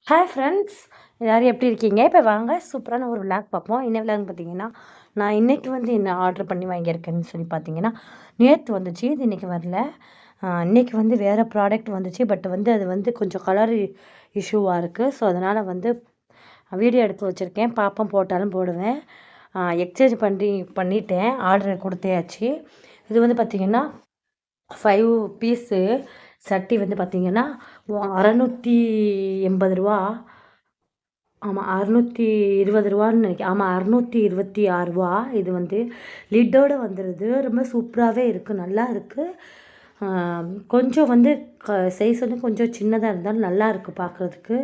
Hi friends, எல்லோரும் எப்படி இருக்கீங்க? இப்போ வாங்க சூப்பரான ஒரு விளாக் பார்ப்போம். என்ன விளாக்னு பார்த்தீங்கன்னா, நான் இன்றைக்கி வந்து என்ன ஆர்டர் பண்ணி வாங்கியிருக்கேன்னு சொல்லி பார்த்தீங்கன்னா, நேற்று வந்துச்சு, இது இன்றைக்கி வரல. இன்றைக்கி வந்து வேறு ப்ராடக்ட் வந்துச்சு. பட் வந்து அது வந்து கொஞ்சம் கலர் இஷ்யூவாக இருக்குது. ஸோ அதனால் வந்து வீடியோ எடுத்து வச்சுருக்கேன். பார்ப்போம், போட்டாலும் போடுவேன். எக்ஸ்சேஞ்ச் பண்ணிட்டேன். ஆர்டர் கொடுத்தாச்சு. இது வந்து பார்த்திங்கன்னா 5 பீஸு சட்டி வந்து பார்த்திங்கன்னா ரூ. 680. ஆமாம், ரூ. 620 நினைக்கிறேன். ஆமாம், ரூ. 626. இது வந்து லிட்டோடு வந்துடுது. ரொம்ப சூப்பராகவே இருக்குது, நல்லா இருக்குது. கொஞ்சம் வந்து சைஸ் வந்து கொஞ்சம் சின்னதாக இருந்தாலும் நல்லா இருக்குது பார்க்குறதுக்கு.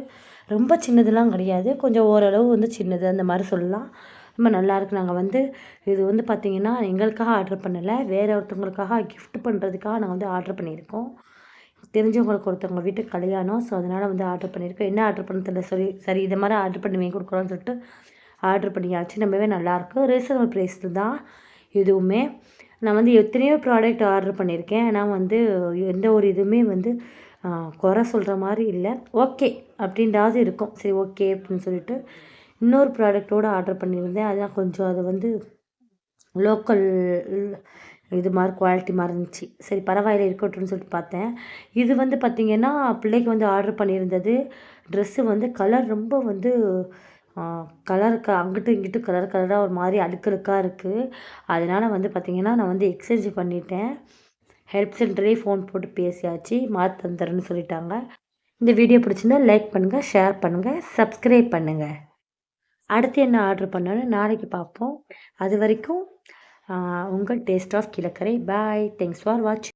ரொம்ப சின்னதெல்லாம் கிடையாது, கொஞ்சம் ஓரளவு வந்து சின்னது அந்த மாதிரி சொல்லலாம். ரொம்ப நல்லாயிருக்கு. நாங்கள் வந்து இது வந்து பார்த்திங்கன்னா எங்களுக்காக ஆர்டர் பண்ணலை, வேறு ஒருத்தவங்களுக்காக கிஃப்ட் பண்ணுறதுக்காக நாங்கள் வந்து ஆர்டர் பண்ணியிருக்கோம். தெரிஞ்சவங்களுக்கு ஒருத்தவங்க வீட்டுக்கு கல்யாணம். ஸோ அதனால் வந்து ஆர்டர் பண்ணியிருக்கோம். என்ன ஆர்டர் பண்ண தெரியல. சரி இதை மாதிரி ஆர்டர் பண்ணி வாங்கி கொடுக்குறோன்னு சொல்லிட்டு ஆர்டர் பண்ணியாச்சு. ரொம்பவே நல்லாயிருக்கு. ரீசனபிள் ப்ரைஸில் தான் எதுவுமே. நான் வந்து எத்தனையோ ப்ராடக்ட் ஆர்டர் பண்ணியிருக்கேன். ஆனால் வந்து எந்த ஒரு இதுவுமே வந்து குறை சொல்கிற மாதிரி இல்லை. ஓகே அப்படின்றாவது இருக்கும். சரி ஓகே அப்படின்னு சொல்லிட்டு இன்னொரு ப்ராடக்டோடு ஆர்டர் பண்ணியிருந்தேன். அதான் கொஞ்சம் அது வந்து லோக்கல் இது மாதிரி குவாலிட்டி மாதிரி இருந்துச்சு. சரி பரவாயில்ல இருக்கட்டும்னு சொல்லிட்டு பார்த்தேன். இது வந்து பார்த்திங்கன்னா பிள்ளைக்கு வந்து ஆர்டர் பண்ணியிருந்தது. ட்ரெஸ்ஸு வந்து கலர் ரொம்ப வந்து கலருக்கு அங்கிட்டும் இங்கிட்டும் கலராக ஒரு மாதிரி அடுக்கடுக்காக இருக்குது. அதனால் வந்து பார்த்திங்கன்னா நான் வந்து எக்ஸ்சேஞ்ச் பண்ணிட்டேன். ஹெல்ப் சென்டரே ஃபோன் போட்டு பேசியாச்சு, மாற்றி தந்துடுறேன்னு சொல்லிட்டாங்க. இந்த வீடியோ பிடிச்சிருந்தா லைக் பண்ணுங்கள், ஷேர் பண்ணுங்கள், சப்ஸ்கிரைப் பண்ணுங்கள். அடுத்து என்ன ஆர்டர் பண்ணணும்னு நாளைக்கு பார்ப்போம். அது வரைக்கும் உங்கள் taste of Kilakarai. Bye. Thanks for வாட்சிங்.